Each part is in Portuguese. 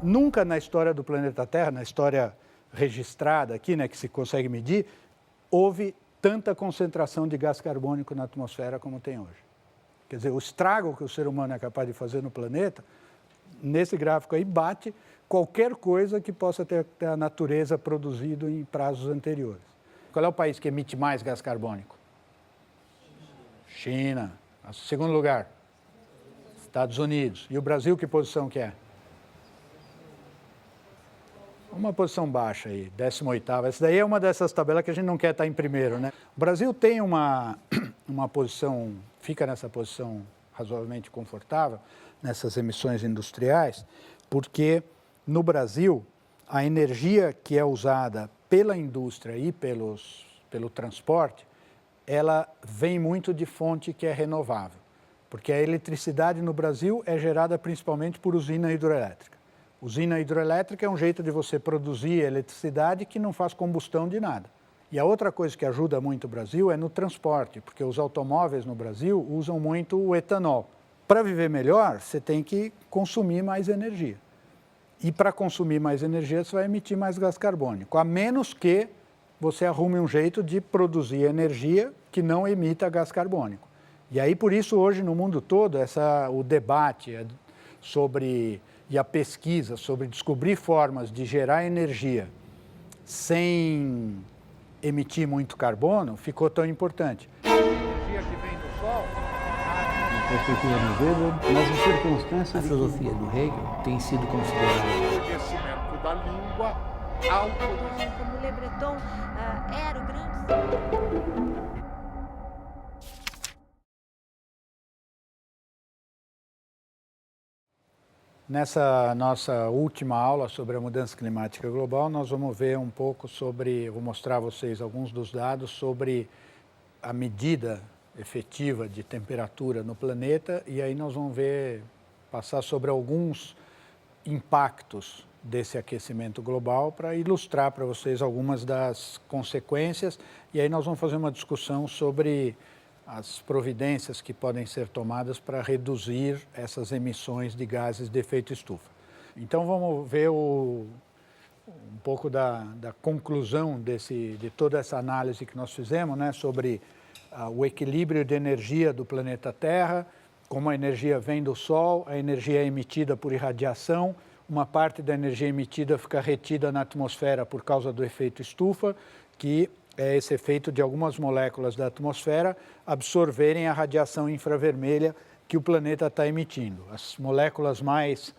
Nunca na história do planeta Terra, na história registrada aqui, né, que se consegue medir, houve tanta concentração de gás carbônico na atmosfera como tem hoje. Quer dizer, o estrago que o ser humano é capaz de fazer no planeta, nesse gráfico aí, bate qualquer coisa que possa ter a natureza produzido em prazos anteriores. Qual é o país que emite mais gás carbônico? China. Segundo lugar, Estados Unidos. E o Brasil, que posição que é? Uma posição baixa aí, 18ª. Essa daí é uma dessas tabelas que a gente não quer estar em primeiro, né? O Brasil tem uma posição, fica nessa posição razoavelmente confortável, nessas emissões industriais, porque no Brasil a energia que é usada pela indústria e pelo transporte, ela vem muito de fonte que é renovável, porque a eletricidade no Brasil é gerada principalmente por usina hidroelétrica. Usina hidroelétrica é um jeito de você produzir eletricidade que não faz combustão de nada. E a outra coisa que ajuda muito o Brasil é no transporte, porque os automóveis no Brasil usam muito o etanol. Para viver melhor, você tem que consumir mais energia. E para consumir mais energia, você vai emitir mais gás carbônico, a menos que você arrume um jeito de produzir energia que não emita gás carbônico. E aí, por isso, hoje, no mundo todo, o debate e a pesquisa sobre descobrir formas de gerar energia sem emitir muito carbono ficou tão importante. A energia que vem do Sol... A perspectiva do Weber, mas em circunstâncias... A filosofia do Hegel tem sido considerada... O conhecimento da língua ao conhecimento. Como Le Breton era o grande... Nessa nossa última aula sobre a mudança climática global, nós vamos ver um pouco vou mostrar a vocês alguns dos dados sobre a medida efetiva de temperatura no planeta e aí nós vamos passar sobre alguns impactos desse aquecimento global para ilustrar para vocês algumas das consequências e aí nós vamos fazer uma discussão sobre as providências que podem ser tomadas para reduzir essas emissões de gases de efeito estufa. Então vamos ver um pouco da conclusão de toda essa análise que nós fizemos, né, sobre o equilíbrio de energia do planeta Terra, como a energia vem do Sol, a energia é emitida por irradiação, uma parte da energia emitida fica retida na atmosfera por causa do efeito estufa, que é esse efeito de algumas moléculas da atmosfera absorverem a radiação infravermelha que o planeta está emitindo. As moléculas mais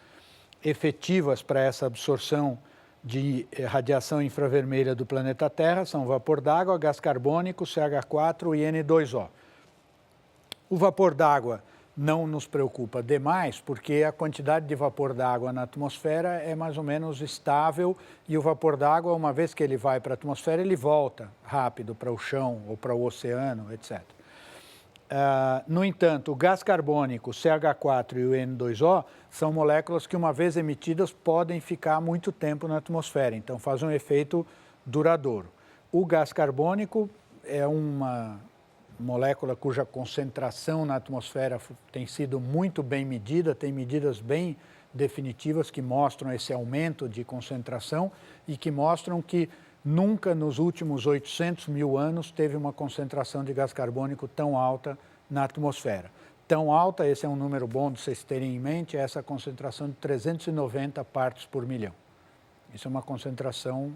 efetivas para essa absorção de radiação infravermelha do planeta Terra são vapor d'água, gás carbônico, CH4 e N2O. O vapor d'água não nos preocupa demais, porque a quantidade de vapor d'água na atmosfera é mais ou menos estável e o vapor d'água, uma vez que ele vai para a atmosfera, ele volta rápido para o chão ou para o oceano, etc. No entanto, o gás carbônico, o CH4 e o N2O são moléculas que, uma vez emitidas, podem ficar muito tempo na atmosfera, então fazem um efeito duradouro. O gás carbônico é uma molécula cuja concentração na atmosfera tem sido muito bem medida, tem medidas bem definitivas que mostram esse aumento de concentração e que mostram que nunca nos últimos 800 mil anos teve uma concentração de gás carbônico tão alta na atmosfera. Tão alta, esse é um número bom de vocês terem em mente, é essa concentração de 390 partes por milhão. Isso é uma concentração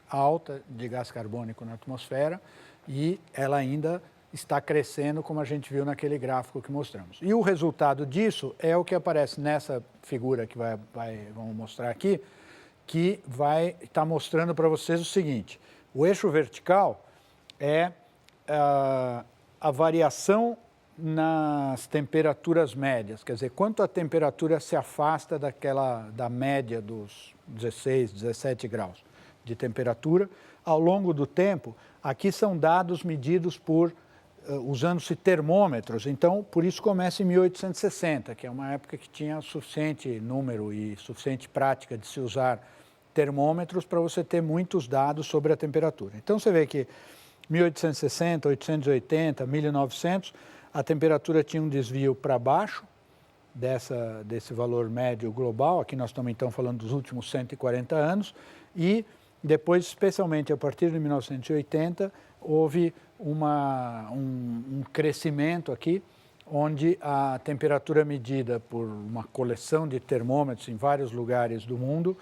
alta de gás carbônico na atmosfera e ela ainda está crescendo, como a gente viu naquele gráfico que mostramos. E o resultado disso é o que aparece nessa figura que vamos mostrar aqui, que vai estar mostrando para vocês o seguinte: o eixo vertical é a variação nas temperaturas médias, quer dizer, quanto a temperatura se afasta da média dos 16, 17 graus de temperatura ao longo do tempo. Aqui são dados medidos usando-se termômetros, então por isso começa em 1860, que é uma época que tinha suficiente número e suficiente prática de se usar termômetros para você ter muitos dados sobre a temperatura. Então você vê que 1860, 880, 1900, a temperatura tinha um desvio para baixo desse valor médio global. Aqui nós estamos então falando dos últimos 140 anos e depois, especialmente a partir de 1980, houve um crescimento aqui, onde a temperatura medida por uma coleção de termômetros em vários lugares do mundo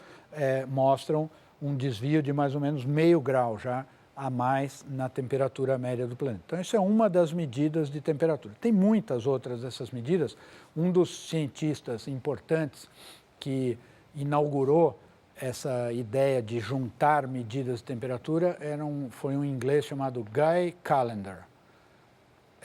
mostram um desvio de mais ou menos meio grau já a mais na temperatura média do planeta. Então, isso é uma das medidas de temperatura. Tem muitas outras dessas medidas. Um dos cientistas importantes que inaugurou essa ideia de juntar medidas de temperatura foi um inglês chamado Guy Callendar.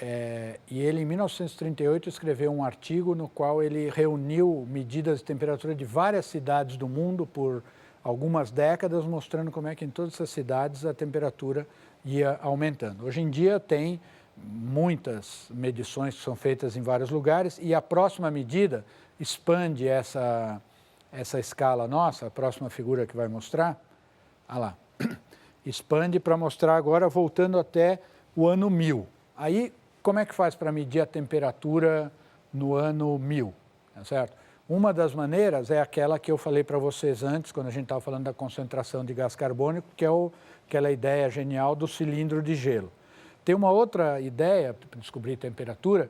E ele, em 1938, escreveu um artigo no qual ele reuniu medidas de temperatura de várias cidades do mundo por algumas décadas, mostrando como é que em todas essas cidades a temperatura ia aumentando. Hoje em dia tem muitas medições que são feitas em vários lugares e a próxima medida expande essa escala nossa, a próxima figura que vai mostrar, lá, expande para mostrar agora voltando até o ano 1000. Aí, como é que faz para medir a temperatura no ano 1000, tá certo? Uma das maneiras é aquela que eu falei para vocês antes, quando a gente estava falando da concentração de gás carbônico, que é aquela ideia genial do cilindro de gelo. Tem uma outra ideia para descobrir temperatura,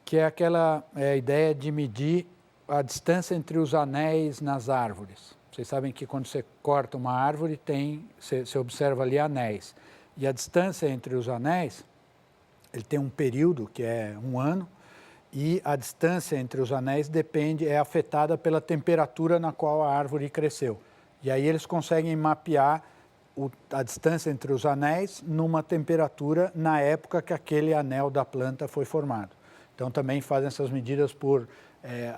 que é aquela ideia de medir a distância entre os anéis nas árvores. Vocês sabem que quando você corta uma árvore, você observa ali anéis. E a distância entre os anéis, ele tem um período, que é um ano, e a distância entre os anéis é afetada pela temperatura na qual a árvore cresceu. E aí eles conseguem mapear a distância entre os anéis numa temperatura na época que aquele anel da planta foi formado. Então também fazem essas medidas por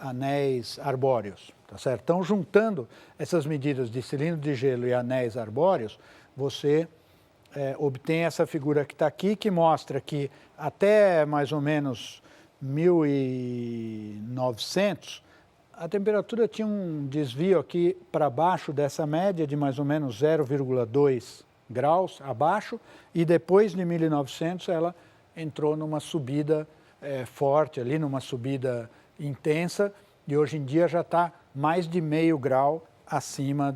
anéis arbóreos, tá certo? Então, juntando essas medidas de cilindro de gelo e anéis arbóreos, você obtém essa figura que está aqui, que mostra que até mais ou menos 1900, a temperatura tinha um desvio aqui para baixo dessa média de mais ou menos 0,2 graus abaixo, e depois de 1900 ela entrou numa subida forte ali, numa subida intensa, e hoje em dia já está mais de meio grau acima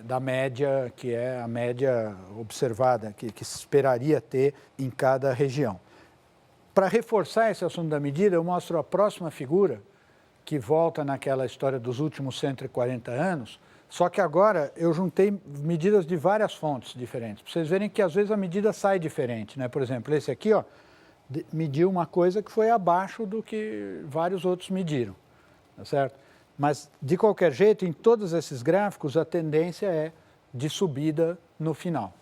da média, que é a média observada, que se esperaria ter em cada região. Para reforçar esse assunto da medida, eu mostro a próxima figura, que volta naquela história dos últimos 140 anos, só que agora eu juntei medidas de várias fontes diferentes, para vocês verem que às vezes a medida sai diferente, né? Por exemplo, esse aqui, mediu uma coisa que foi abaixo do que vários outros mediram, tá certo? Mas, de qualquer jeito, em todos esses gráficos, a tendência é de subida no final.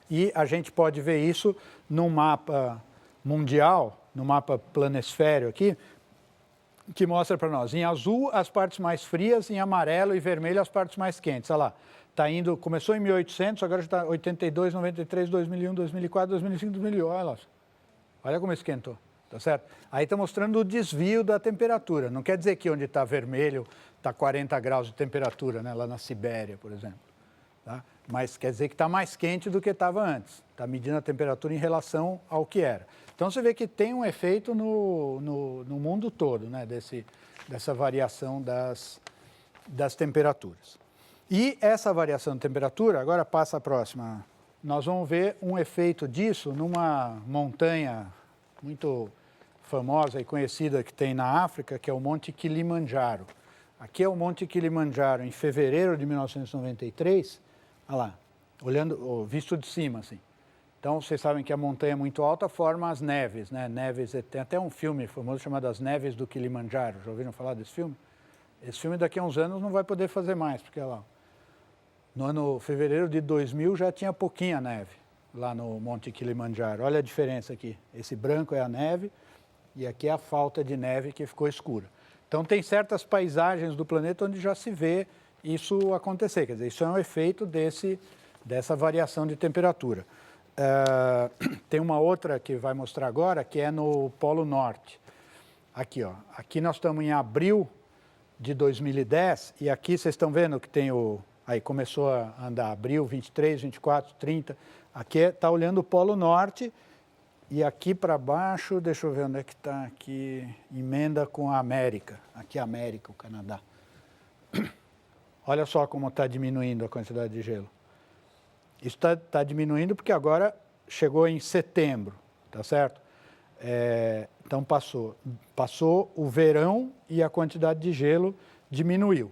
E a gente pode ver isso num mapa mundial, no mapa planisfério aqui, que mostra para nós, em azul, as partes mais frias, em amarelo e vermelho, as partes mais quentes. Olha lá, começou em 1800, agora já está 82, 93, 2001, 2004, 2005, 2008, olha como esquentou, tá certo? Aí está mostrando o desvio da temperatura, não quer dizer que onde está vermelho está 40 graus de temperatura, né? Lá na Sibéria, por exemplo. Tá? Mas quer dizer que está mais quente do que estava antes, está medindo a temperatura em relação ao que era. Então você vê que tem um efeito no mundo todo, né? Dessa variação das temperaturas. E essa variação de temperatura, agora passa a próxima, nós vamos ver um efeito disso numa montanha muito famosa e conhecida que tem na África, que é o Monte Kilimanjaro. Aqui é o Monte Kilimanjaro, em fevereiro de 1993, olha lá, olhando, visto de cima, assim. Então, vocês sabem que a montanha muito alta forma as neves, né? Neves, tem até um filme famoso chamado As Neves do Kilimanjaro. Já ouviram falar desse filme? Esse filme daqui a uns anos não vai poder fazer mais, porque lá, no fevereiro de 2000 já tinha pouquinha neve lá no Monte Kilimanjaro. Olha a diferença aqui. Esse branco é a neve e aqui é a falta de neve que ficou escura. Então, tem certas paisagens do planeta onde já se vê isso acontecer. Quer dizer, isso é um efeito dessa variação de temperatura. Tem uma outra que vai mostrar agora, que é no Polo Norte. Aqui, ó. Aqui nós estamos em abril de 2010 e aqui vocês estão vendo que tem aí começou a andar abril, 23, 24, 30. Aqui está olhando o Polo Norte E aqui para baixo, deixa eu ver onde é que está aqui, emenda com a América. Aqui a América, o Canadá. Olha só como está diminuindo a quantidade de gelo. Isso está diminuindo porque agora chegou em setembro, tá certo? Então passou o verão e a quantidade de gelo diminuiu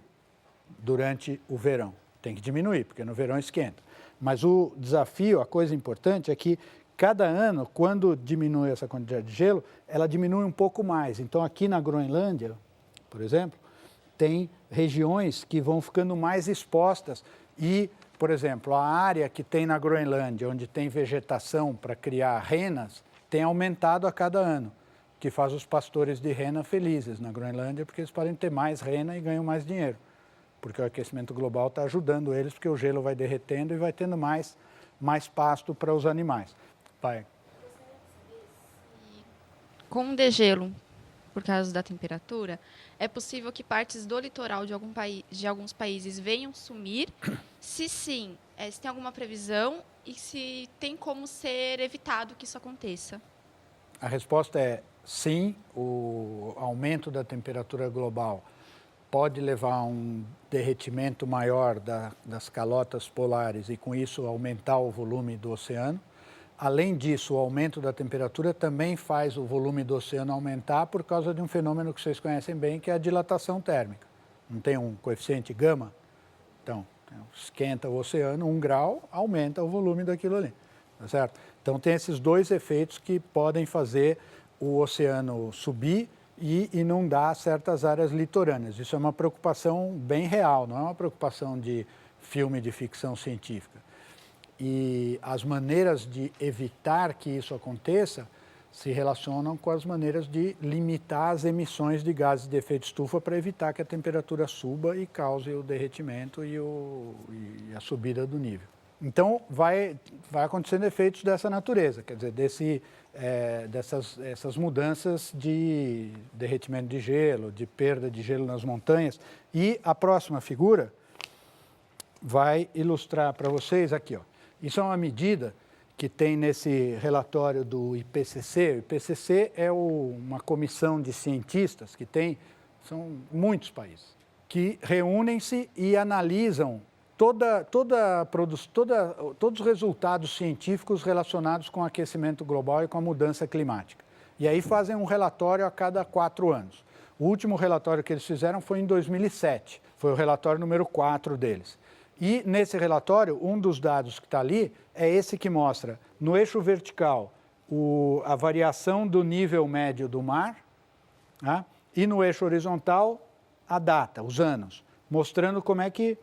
durante o verão. Tem que diminuir, porque no verão esquenta. Mas o desafio, a coisa importante é que cada ano, quando diminui essa quantidade de gelo, ela diminui um pouco mais. Então aqui na Groenlândia, por exemplo, tem regiões que vão ficando mais expostas e, por exemplo, a área que tem na Groenlândia, onde tem vegetação para criar renas, tem aumentado a cada ano, que faz os pastores de rena felizes na Groenlândia, porque eles podem ter mais rena e ganham mais dinheiro, porque o aquecimento global está ajudando eles, porque o gelo vai derretendo e vai tendo mais pasto para os animais. Vai. Com o degelo, por causa da temperatura, é possível que partes do litoral de alguns países venham sumir? Se sim, se tem alguma previsão e se tem como ser evitado que isso aconteça? A resposta é sim, o aumento da temperatura global pode levar a um derretimento maior das calotas polares e, com isso, aumentar o volume do oceano. Além disso, o aumento da temperatura também faz o volume do oceano aumentar por causa de um fenômeno que vocês conhecem bem, que é a dilatação térmica. Não tem um coeficiente gama? Então, esquenta o oceano 1 grau, aumenta o volume daquilo ali, tá certo? Então, tem esses dois efeitos que podem fazer o oceano subir e inundar certas áreas litorâneas. Isso é uma preocupação bem real, não é uma preocupação de filme de ficção científica. E as maneiras de evitar que isso aconteça se relacionam com as maneiras de limitar as emissões de gases de efeito estufa para evitar que a temperatura suba e cause o derretimento e a subida do nível. Então, vai acontecendo efeitos dessa natureza, quer dizer, dessas mudanças de derretimento de gelo, de perda de gelo nas montanhas. E a próxima figura vai ilustrar para vocês aqui, ó. Isso é uma medida que tem nesse relatório do IPCC. O IPCC é uma comissão de cientistas que são muitos países, que reúnem-se e analisam todos os resultados científicos relacionados com o aquecimento global e com a mudança climática. E aí fazem um relatório a cada 4 anos. O último relatório que eles fizeram foi em 2007, foi o relatório número 4 deles. E nesse relatório, um dos dados que está ali é esse que mostra, no eixo vertical, a variação do nível médio do mar, né? E no eixo horizontal, a data, os anos, mostrando como é que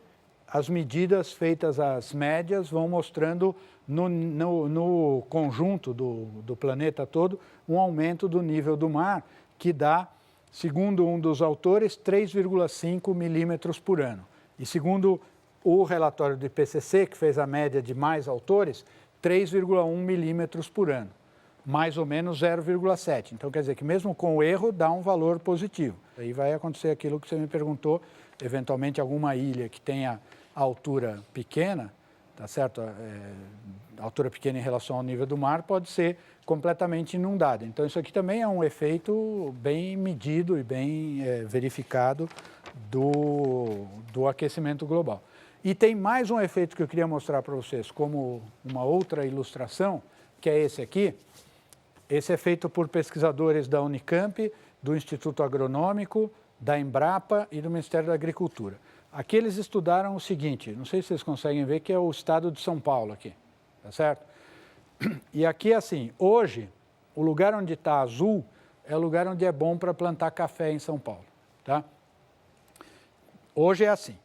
as medidas feitas às médias vão mostrando no conjunto do planeta todo um aumento do nível do mar que dá, segundo um dos autores, 3,5 milímetros por ano. E segundo o relatório do IPCC, que fez a média de mais autores, 3,1 milímetros por ano, mais ou menos 0,7. Então, quer dizer que mesmo com o erro, dá um valor positivo. Aí vai acontecer aquilo que você me perguntou, eventualmente alguma ilha que tenha altura pequena, tá certo? Altura pequena em relação ao nível do mar, pode ser completamente inundada. Então, isso aqui também é um efeito bem medido e bem verificado do aquecimento global. E tem mais um efeito que eu queria mostrar para vocês, como uma outra ilustração, que é esse aqui. Esse é feito por pesquisadores da Unicamp, do Instituto Agronômico, da Embrapa e do Ministério da Agricultura. Aqui eles estudaram o seguinte, não sei se vocês conseguem ver, que é o estado de São Paulo aqui, tá certo? E aqui, assim, hoje, o lugar onde está azul é o lugar onde é bom para plantar café em São Paulo, tá? Hoje é assim.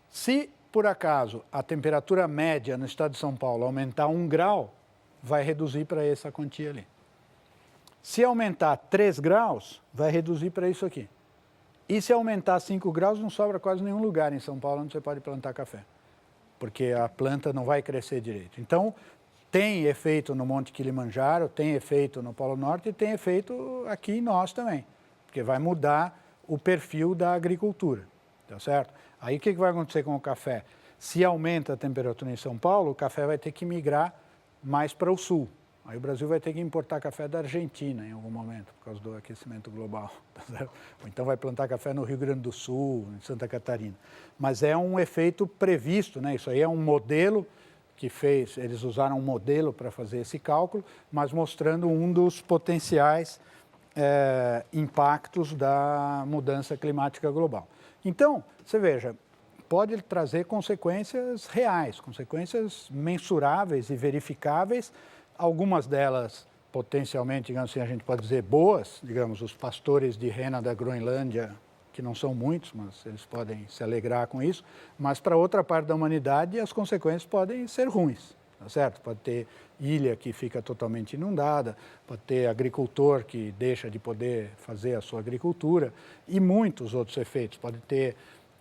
Se, por acaso, a temperatura média no estado de São Paulo aumentar 1 grau, vai reduzir para essa quantia ali. Se aumentar 3 graus, vai reduzir para isso aqui. E se aumentar 5 graus, não sobra quase nenhum lugar em São Paulo onde você pode plantar café, porque a planta não vai crescer direito. Então, tem efeito no Monte Kilimanjaro, tem efeito no Polo Norte e tem efeito aqui em nós também, porque vai mudar o perfil da agricultura, tá certo? Aí o que vai acontecer com o café? Se aumenta a temperatura em São Paulo, o café vai ter que migrar mais para o sul. Aí o Brasil vai ter que importar café da Argentina em algum momento, por causa do aquecimento global. Ou então vai plantar café no Rio Grande do Sul, em Santa Catarina. Mas é um efeito previsto, né? Isso aí é um modelo que fez, eles usaram um modelo para fazer esse cálculo, mas mostrando um dos potenciais impactos da mudança climática global. Então, você veja, pode trazer consequências reais, consequências mensuráveis e verificáveis, algumas delas potencialmente, digamos assim, a gente pode dizer boas, digamos, os pastores de rena da Groenlândia, que não são muitos, mas eles podem se alegrar com isso, mas para outra parte da humanidade as consequências podem ser ruins, tá certo? Pode ter ilha que fica totalmente inundada, pode ter agricultor que deixa de poder fazer a sua agricultura e muitos outros efeitos. Pode ter,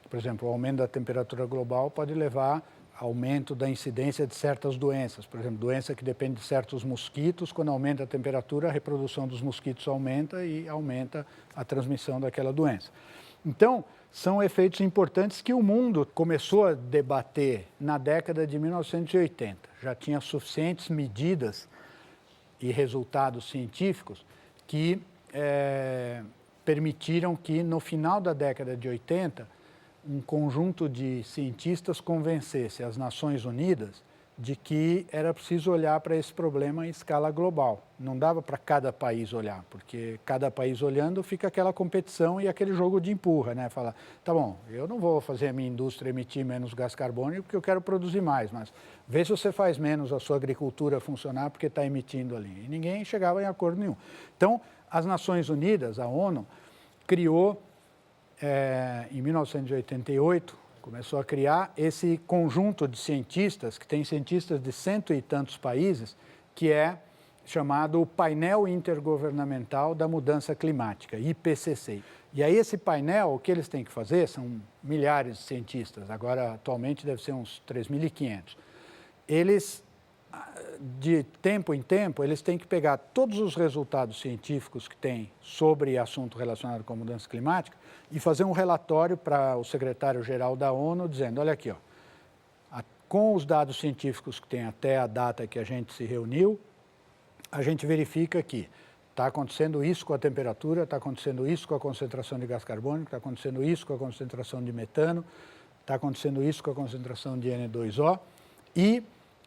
por exemplo, o aumento da temperatura global pode levar a aumento da incidência de certas doenças. Por exemplo, doença que depende de certos mosquitos, quando aumenta a temperatura, a reprodução dos mosquitos aumenta e aumenta a transmissão daquela doença. Então, são efeitos importantes que o mundo começou a debater na década de 1980. Já tinha suficientes medidas e resultados científicos que permitiram que, no final da década de 80, um conjunto de cientistas convencesse as Nações Unidas de que era preciso olhar para esse problema em escala global. Não dava para cada país olhar, porque cada país olhando fica aquela competição e aquele jogo de empurra, né? Falar, tá bom, eu não vou fazer a minha indústria emitir menos gás carbônico porque eu quero produzir mais, mas vê se você faz menos a sua agricultura funcionar porque está emitindo ali. E ninguém chegava em acordo nenhum. Então, as Nações Unidas, a ONU, criou, em 1988, começou a criar esse conjunto de cientistas, que tem cientistas de 100 e tantos países, que é chamado Painel Intergovernamental da Mudança Climática, IPCC. E aí esse painel, o que eles têm que fazer, são milhares de cientistas, agora atualmente deve ser uns 3.500. Eles, de tempo em tempo, eles têm que pegar todos os resultados científicos que tem sobre assunto relacionado com a mudança climática e fazer um relatório para o secretário-geral da ONU dizendo, olha aqui, ó, com os dados científicos que tem até a data que a gente se reuniu, a gente verifica que está acontecendo isso com a temperatura, está acontecendo isso com a concentração de gás carbônico, está acontecendo isso com a concentração de metano, está acontecendo isso com a concentração de N2O e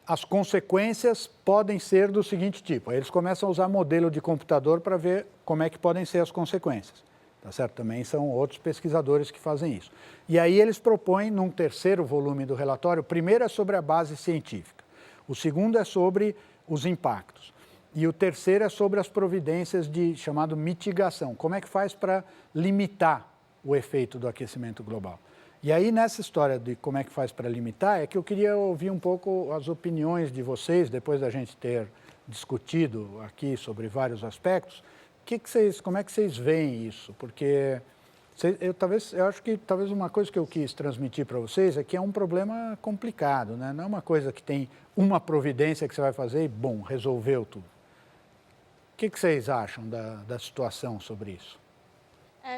as consequências podem ser do seguinte tipo. Aí eles começam a usar modelo de computador para ver como é que podem ser as consequências. Tá certo? Também são outros pesquisadores que fazem isso. E aí eles propõem, num terceiro volume do relatório, o primeiro é sobre a base científica, o segundo é sobre os impactos e o terceiro é sobre as providências de chamado mitigação. Como é que faz para limitar o efeito do aquecimento global? E aí, nessa história de como é que faz para limitar, é que eu queria ouvir um pouco as opiniões de vocês, depois da gente ter discutido aqui sobre vários aspectos, como é que vocês veem isso? Porque eu acho que talvez uma coisa que eu quis transmitir para vocês é que é um problema complicado, né? Não é uma coisa que tem uma providência que você vai fazer e, bom, resolveu tudo. O que vocês acham da situação sobre isso?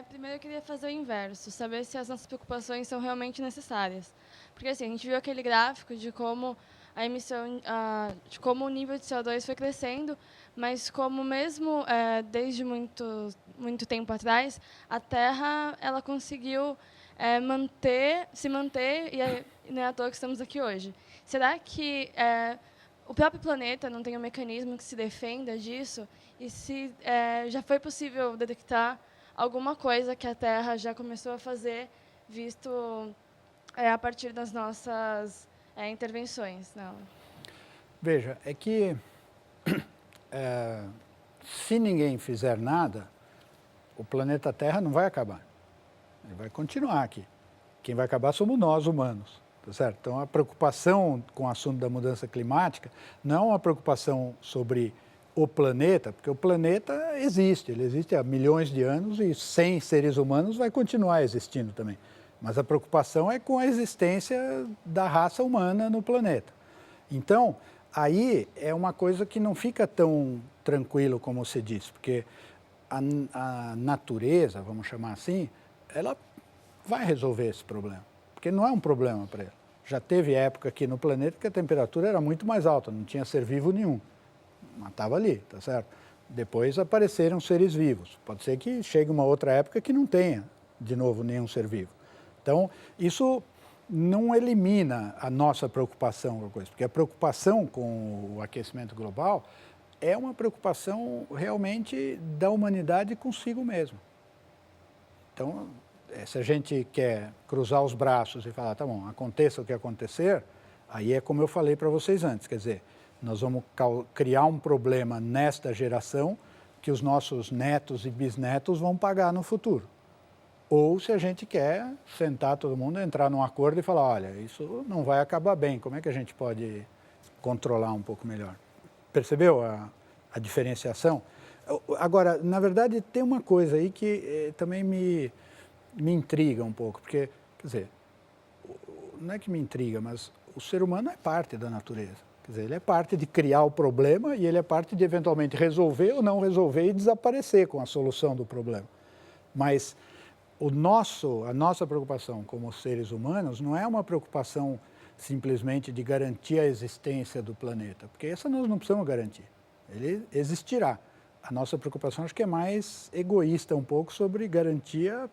Primeiro eu queria fazer o inverso, saber se as nossas preocupações são realmente necessárias. Porque assim, a gente viu aquele gráfico de como a emissão, de como o nível de CO2 foi crescendo, mas como mesmo desde muito tempo atrás, a Terra ela conseguiu se manter e não é à toa que estamos aqui hoje. Será que o próprio planeta não tem um mecanismo que se defenda disso? E se já foi possível detectar alguma coisa que a Terra já começou a fazer, visto a partir das nossas intervenções? Não. Veja, é que se ninguém fizer nada, o planeta Terra não vai acabar. Ele vai continuar aqui. Quem vai acabar somos nós, humanos. Tá certo? Então, a preocupação com o assunto da mudança climática não é uma preocupação sobre o planeta, porque o planeta existe, ele existe há milhões de anos e sem seres humanos vai continuar existindo também. Mas a preocupação é com a existência da raça humana no planeta. Então, aí é uma coisa que não fica tão tranquilo como você disse, porque a natureza, vamos chamar assim, ela vai resolver esse problema, porque não é um problema para ela. Já teve época aqui no planeta que a temperatura era muito mais alta, não tinha ser vivo nenhum. mas estava ali, tá certo? Depois apareceram seres vivos. Pode ser que chegue uma outra época que não tenha, de novo, nenhum ser vivo. Então, isso não elimina a nossa preocupação com a coisa, porque a preocupação com o aquecimento global é uma preocupação realmente da humanidade consigo mesmo. Então, se a gente quer cruzar os braços e falar, tá bom, aconteça o que acontecer, aí é como eu falei para vocês antes, quer dizer, nós vamos criar um problema nesta geração que os nossos netos e bisnetos vão pagar no futuro. Ou se a gente quer sentar todo mundo, entrar num acordo e falar, olha, isso não vai acabar bem, como é que a gente pode controlar um pouco melhor? Percebeu a diferenciação? Agora, na verdade, tem uma coisa aí que também me intriga um pouco, porque, quer dizer, não é que me intriga, mas o ser humano é parte da natureza. Quer dizer, ele é parte de criar o problema e ele é parte de eventualmente resolver ou não resolver e desaparecer com a solução do problema. Mas a nossa preocupação como seres humanos não é uma preocupação simplesmente de garantir a existência do planeta, porque essa nós não precisamos garantir. Ele existirá. A nossa preocupação acho que é mais egoísta um pouco sobre garantir a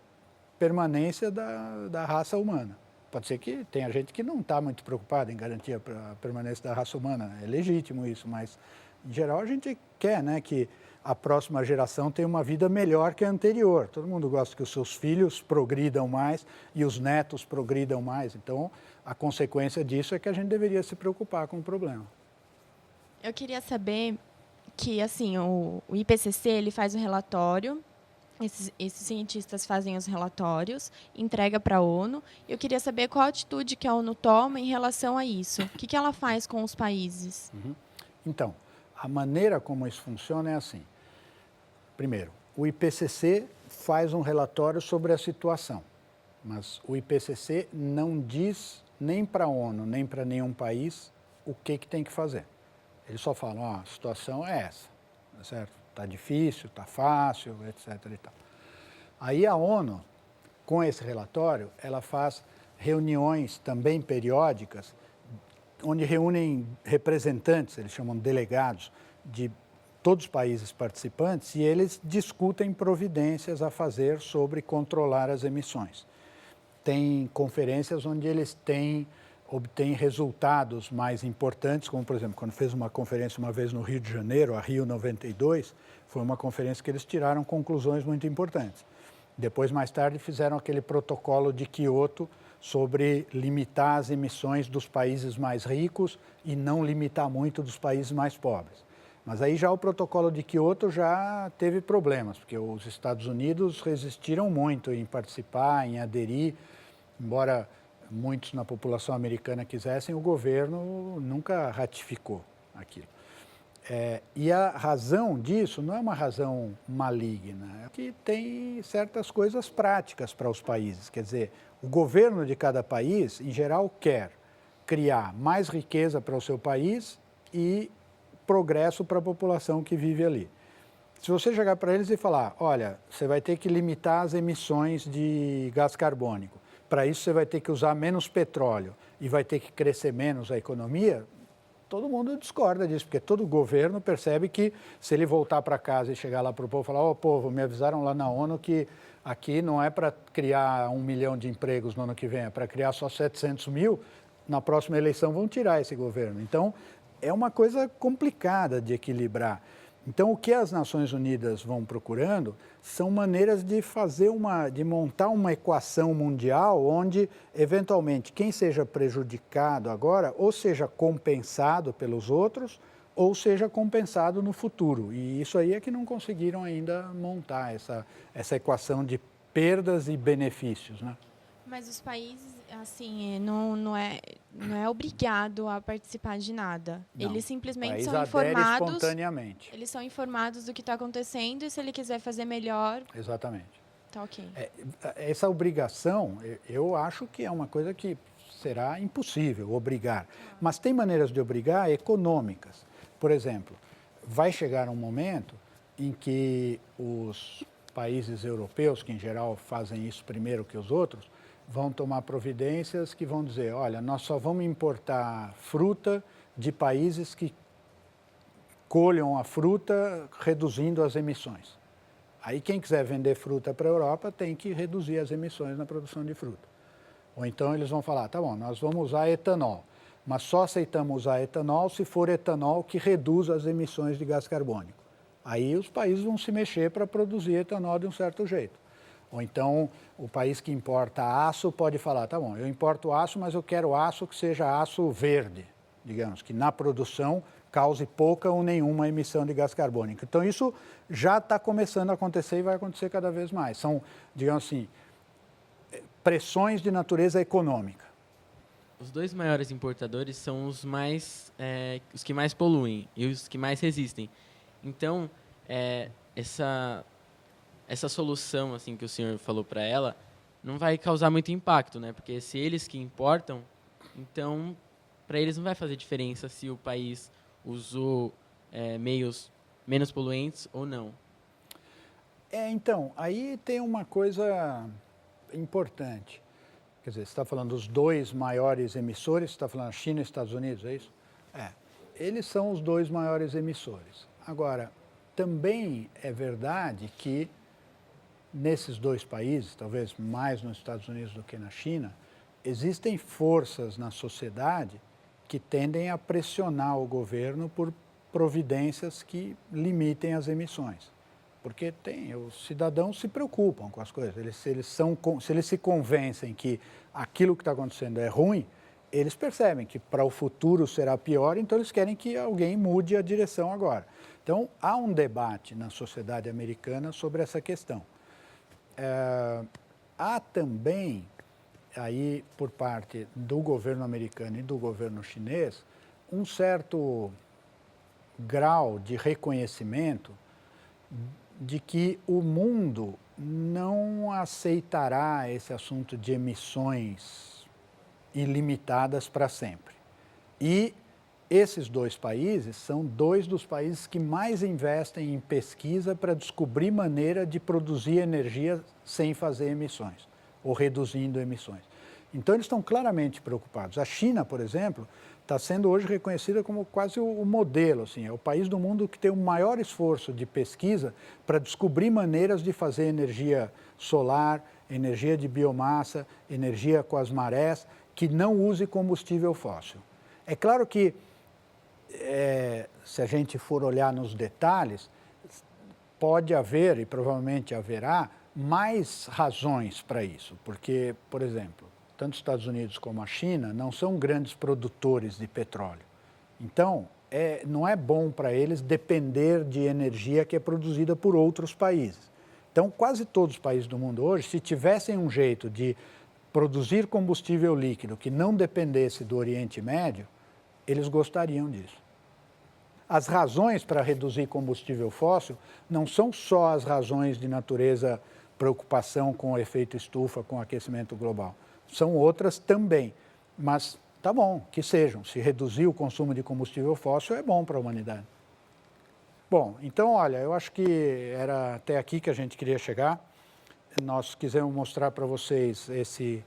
permanência da raça humana. Pode ser que tenha gente que não está muito preocupada em garantir a permanência da raça humana, é legítimo isso, mas em geral a gente quer, né, que a próxima geração tenha uma vida melhor que a anterior. Todo mundo gosta que os seus filhos progridam mais e os netos progridam mais, então a consequência disso é que a gente deveria se preocupar com o problema. Eu queria saber que, assim, o IPCC, ele faz um relatório, esses cientistas fazem os relatórios, entrega para a ONU. Eu queria saber qual a atitude que a ONU toma em relação a isso. O que ela faz com os países? Então, a maneira como isso funciona é assim. Primeiro, o IPCC faz um relatório sobre a situação, mas o IPCC não diz nem para a ONU, nem para nenhum país o que tem que fazer. Eles só falam, a situação é essa, tá certo? Está difícil, está fácil, etc. e tal. Aí a ONU, com esse relatório, ela faz reuniões também periódicas, onde reúnem representantes, eles chamam de delegados, de todos os países participantes, e eles discutem providências a fazer sobre controlar as emissões. Tem conferências onde eles obtêm resultados mais importantes, como, por exemplo, quando fez uma conferência uma vez no Rio de Janeiro, a Rio 92, foi uma conferência que eles tiraram conclusões muito importantes. Depois, mais tarde, fizeram aquele protocolo de Kyoto sobre limitar as emissões dos países mais ricos e não limitar muito dos países mais pobres. Mas aí já o protocolo de Kyoto já teve problemas, porque os Estados Unidos resistiram muito em participar, em aderir, embora muitos na população americana quisessem, o governo nunca ratificou aquilo. E a razão disso não é uma razão maligna, é que tem certas coisas práticas para os países. Quer dizer, o governo de cada país, em geral, quer criar mais riqueza para o seu país e progresso para a população que vive ali. Se você chegar para eles e falar, olha, você vai ter que limitar as emissões de gás carbônico, para isso você vai ter que usar menos petróleo e vai ter que crescer menos a economia, todo mundo discorda disso, porque todo governo percebe que se ele voltar para casa e chegar lá para o povo e falar, povo, me avisaram lá na ONU que aqui não é para criar 1 milhão de empregos no ano que vem, é para criar só 700 mil, na próxima eleição vão tirar esse governo. Então, é uma coisa complicada de equilibrar. Então, o que as Nações Unidas vão procurando são maneiras de de montar uma equação mundial onde, eventualmente, quem seja prejudicado agora, ou seja compensado pelos outros, ou seja compensado no futuro. E isso aí é que não conseguiram ainda montar essa equação de perdas e benefícios, né? Mas os países, assim, não é obrigado a participar de nada. Não, eles simplesmente são são informados. Espontaneamente. Eles são informados do que está acontecendo e se ele quiser fazer melhor. Exatamente. Tá ok. Essa obrigação, eu acho que é uma coisa que será impossível obrigar. Mas tem maneiras de obrigar econômicas. Por exemplo, vai chegar um momento em que os países europeus, que em geral fazem isso primeiro que os outros, vão tomar providências que vão dizer, olha, nós só vamos importar fruta de países que colham a fruta reduzindo as emissões. Aí quem quiser vender fruta para a Europa tem que reduzir as emissões na produção de fruta. Ou então eles vão falar, tá bom, nós vamos usar etanol, mas só aceitamos usar etanol se for etanol que reduz as emissões de gás carbônico. Aí os países vão se mexer para produzir etanol de um certo jeito. Ou então o país que importa aço pode falar, tá bom, eu importo aço, mas eu quero aço que seja aço verde, digamos, que na produção cause pouca ou nenhuma emissão de gás carbônico. Então isso já está começando a acontecer e vai acontecer cada vez mais. São, digamos assim, pressões de natureza econômica. Os dois maiores importadores são os que mais poluem e os que mais resistem. Então, essa solução assim que o senhor falou para ela não vai causar muito impacto, né? Porque se eles que importam, então para eles não vai fazer diferença se o país usou meios menos poluentes ou não. Então, aí tem uma coisa importante. Quer dizer, você está falando dos dois maiores emissores, você está falando China e Estados Unidos, é isso? Eles são os dois maiores emissores. Agora, também é verdade que nesses dois países, talvez mais nos Estados Unidos do que na China, existem forças na sociedade que tendem a pressionar o governo por providências que limitem as emissões. Porque os cidadãos se preocupam com as coisas. Se eles se convencem que aquilo que está acontecendo é ruim, eles percebem que para o futuro será pior, então eles querem que alguém mude a direção agora. Então, há um debate na sociedade americana sobre essa questão. Há também, aí, por parte do governo americano e do governo chinês, um certo grau de reconhecimento de que o mundo não aceitará esse assunto de emissões ilimitadas para sempre. E esses dois países são dois dos países que mais investem em pesquisa para descobrir maneira de produzir energia sem fazer emissões, ou reduzindo emissões. Então, eles estão claramente preocupados. A China, por exemplo, está sendo hoje reconhecida como quase o modelo, assim, é o país do mundo que tem o maior esforço de pesquisa para descobrir maneiras de fazer energia solar, energia de biomassa, energia com as marés, que não use combustível fóssil. É claro que, se a gente for olhar nos detalhes, pode haver, e provavelmente haverá, mais razões para isso, porque, por exemplo, tanto os Estados Unidos como a China não são grandes produtores de petróleo. Então, não é bom para eles depender de energia que é produzida por outros países. Então, quase todos os países do mundo hoje, se tivessem um jeito de produzir combustível líquido que não dependesse do Oriente Médio, eles gostariam disso. As razões para reduzir combustível fóssil não são só as razões de natureza preocupação com o efeito estufa, com o aquecimento global. São outras também, mas tá bom, que sejam. Se reduzir o consumo de combustível fóssil é bom para a humanidade. Bom, então, olha, eu acho que era até aqui que a gente queria chegar. Nós quisemos mostrar para vocês esse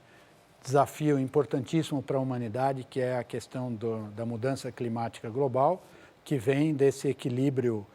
desafio importantíssimo para a humanidade, que é a questão da mudança climática global, que vem desse equilíbrio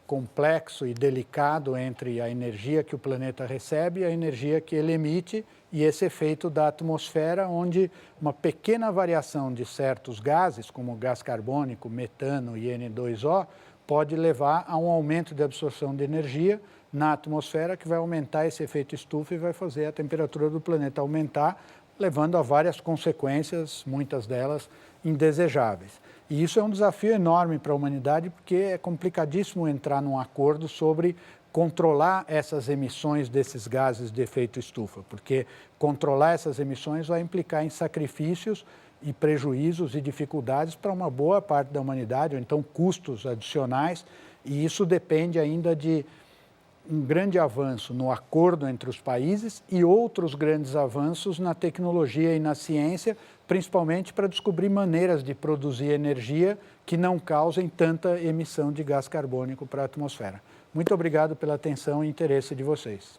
complexo e delicado entre a energia que o planeta recebe e a energia que ele emite, e esse efeito da atmosfera, onde uma pequena variação de certos gases, como gás carbônico, metano e N2O, pode levar a um aumento de absorção de energia na atmosfera, que vai aumentar esse efeito estufa e vai fazer a temperatura do planeta aumentar, levando a várias consequências, muitas delas indesejáveis. E isso é um desafio enorme para a humanidade, porque é complicadíssimo entrar num acordo sobre controlar essas emissões desses gases de efeito estufa, porque controlar essas emissões vai implicar em sacrifícios e prejuízos e dificuldades para uma boa parte da humanidade, ou então custos adicionais, e isso depende ainda de um grande avanço no acordo entre os países e outros grandes avanços na tecnologia e na ciência, principalmente para descobrir maneiras de produzir energia que não causem tanta emissão de gás carbônico para a atmosfera. Muito obrigado pela atenção e interesse de vocês.